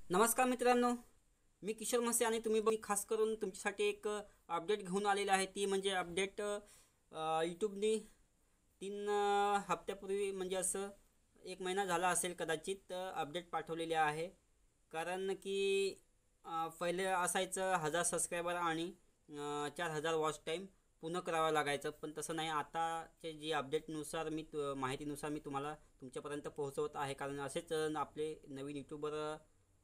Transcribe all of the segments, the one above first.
नमस्कार मित्रांनो, मी किशोर म्हसे आणि तुम्ही खास करून तुमच्यासाठी एक अपडेट घेऊन आलेला आहे। ती म्हणजे अपडेट यूट्यूबने 3 हप्त्यापूर्वी म्हणजे असं 1 महिना झाला असेल कदाचित अपडेट पाठवलेली आहे। कारण की पहिले असायचं 1000 सबस्क्रायबर आणि 4000 वॉच टाईम पूर्ण करावा लागायचं, पण तसं नाही। आताचे जी अपडेटनुसार माहितीनुसार मी तुम्हाला तुमच्यापर्यंत पोहोचवत आहे। कारण असेच आपले नवीन यूट्यूबर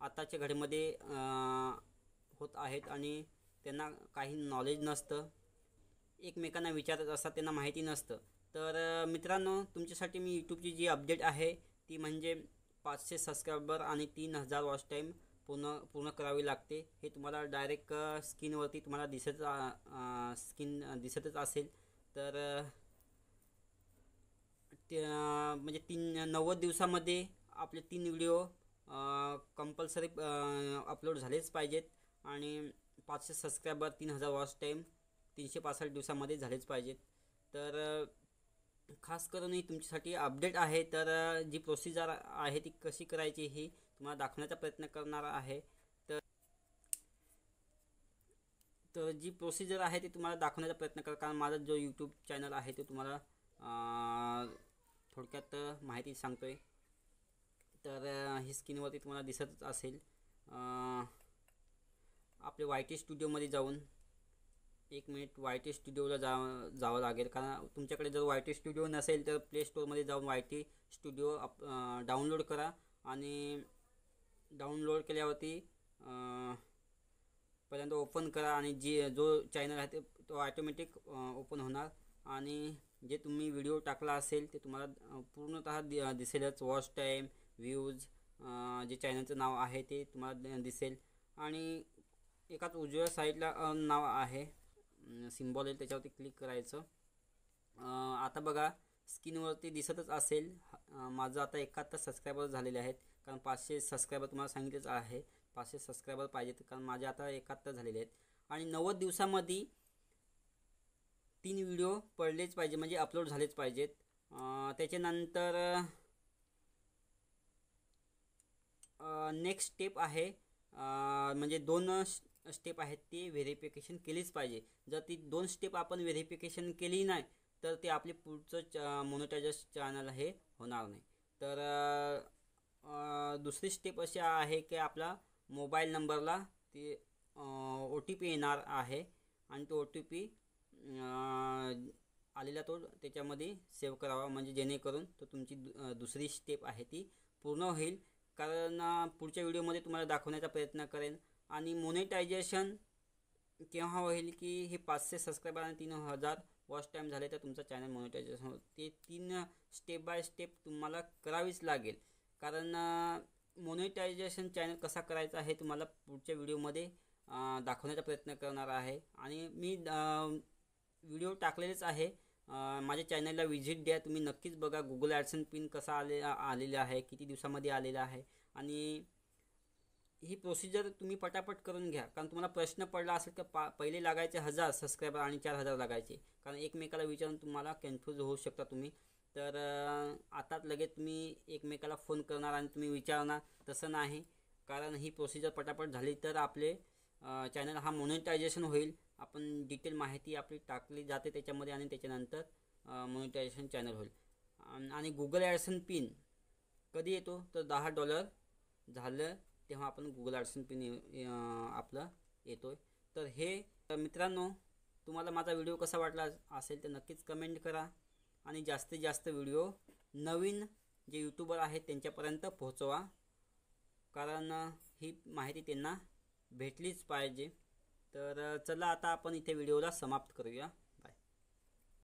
आताच्या घडीमध्ये होत आहेत आणि त्यांना काही नॉलेज नसतं, एकमेकांना विचारत असतात, त्यांना माहिती नसतं। तर मित्रांनो, तुमच्यासाठी मी यूट्यूबची जी अपडेट आहे ती म्हणजे 500 सबस्क्रायबर आणि 3000 वॉच टाईम पूर्ण करावी लागते। हे तुम्हाला डायरेक्ट स्क्रीनवरती तुम्हाला दिसतच असेल। तर ते म्हणजे 90 दिवसामध्ये आपले 3 व्हिडिओ कंपल्सरी अपलोड झालेच पाहिजेत आणि 500 सबस्क्रायबर 3000 वॉच टाईम 365 दिवसामध्ये झालेच पाहिजेत। तर खास करून ही तुमच्यासाठी अपडेट आहे। तर जी प्रोसिजर आहे ती कशी करायची ही तुम्हाला दाखवण्याचा प्रयत्न करणार आहे। तर जी प्रोसिजर आहे ती तुम्हाला दाखवण्याचा प्रयत्न करा, कारण माझा जो यूट्यूब चॅनल आहे ते तुम्हाला थोडक्यात माहिती सांगतोय। तर ही स्क्रीनवरती तुम्हाला दिसतच असेल। आपले YT स्टुडिओमध्ये जाऊन 1 मिनिट YT स्टुडिओला जावं लागेल। कारण तुमच्याकडे जर YT स्टुडिओ नसेल तर प्ले स्टोअरमध्ये जाऊन YT स्टुडिओ डाउनलोड करा आणि डाउनलोड केल्यावरती पहिल्यांदा ओपन करा आणि जो चॅनल आहे तो ऑटोमॅटिक ओपन होणार आणि जे तुम्ही व्हिडिओ टाकला असेल ते तुम्हाला पूर्णतः दिसेलच। वॉच टाईम, व्ह्यूज, जे चॅनलचं नाव आहे ते तुम्हाला दिसेल आणि एकाच उजव्या साईडला नाव आहे, सिम्बॉल आहे, त्याच्यावरती क्लिक करायचं। आता बघा स्क्रीनवरती दिसतच असेल, माझं आता 71 सबस्क्रायबर झालेले आहेत। कारण 500 सबस्क्रायबर तुम्हाला सांगितलेच आहे, 500 सबस्क्रायबर पाहिजेत, कारण माझे आता 71 झालेले आहेत। आणि 90 दिवसामध्ये 3 व्हिडिओ पडलेच पाहिजे, म्हणजे अपलोड झालेच पाहिजेत। त्याच्यानंतर नेक्स्ट स्टेप आहे, म्हणजे 2 स्टेप आहेत, ती व्हेरिफिकेशन केलीच पाहिजे। जर ती 2 स्टेप आपण व्हेरिफिकेशन केली नाही तर ते आपले पुढचं मोनेटायझेशन चॅनल हे होणार नाही। तर दुसरी स्टेप अशी आहे की आपला मोबाईल नंबरला ती OTP येणार आहे आणि तो OTP आलेला तो त्याच्यामध्ये सेव्ह करावा, म्हणजे जेणेकरून तो तुमची दुसरी स्टेप आहे ती पूर्ण होईल। कारण पुढच्या व्हिडिओमध्ये तुम्हाला दाखवण्याचा प्रयत्न करेन। आणि मोनेटायझेशन केव्हा होईल की हे 500 सबस्क्रायबर आणि 3000 वॉच टाईम झाले तर तुमचं चॅनल मोनेटायझेशन होईल। ते 3 स्टेप बाय स्टेप तुम्हाला करावीच लागेल। कारण मोनेटायझेशन चॅनल कसा करायचा हे तुम्हाला पुढच्या व्हिडिओमध्ये दाखवण्याचा प्रयत्न करणार आहे। आणि मी व्हिडिओ टाकलेलेच आहे, माझ्या चॅनलला व्हिजिट द्या, तुम्ही नक्कीच बघा गुगल ॲडसेन्स पिन कसा आलेला आहे, किती दिवसामध्ये आलेला आहे। आणि ही प्रोसिजर तुम्ही पटापट करून घ्या, कारण तुम्हाला प्रश्न पडला असेल की पहिले लागायचे 1000 सबस्क्रायबर आणि 4000 लागायचे, कारण एकमेकाला विचारून तुम्हाला कन्फ्यूज होऊ शकता तुम्ही। तर आताच लगेच तुम्ही एकमेकाला फोन करणार आणि तुम्ही विचारणार, तसं नाही। कारण ही प्रोसिजर पटापट झाली तर आपले चॅनल हा मोनेटायझेशन होईल। आपण डिटेल माहिती आपली टाकली जाते त्याच्यामध्ये आणि त्याच्यानंतर मोनेटायझेशन चॅनल होईल। आणि गुगल ॲडसेन्स पिन कधी येतो तर $10 झालं तेव्हा आपण गुगल ॲडसेन्स पिन आपला येतो। तर हे मित्रांनो, तुम्हाला माझा व्हिडिओ कसा वाटला असेल तर नक्कीच कमेंट करा आणि जास्तीत जास्त व्हिडिओ नवीन जे यूट्यूबर आहेत त्यांच्यापर्यंत पोहोचवा, कारण ही माहिती त्यांना भेटलीच पाहिजे। तर चला आता आपण इथे व्हिडिओला समाप्त करूया।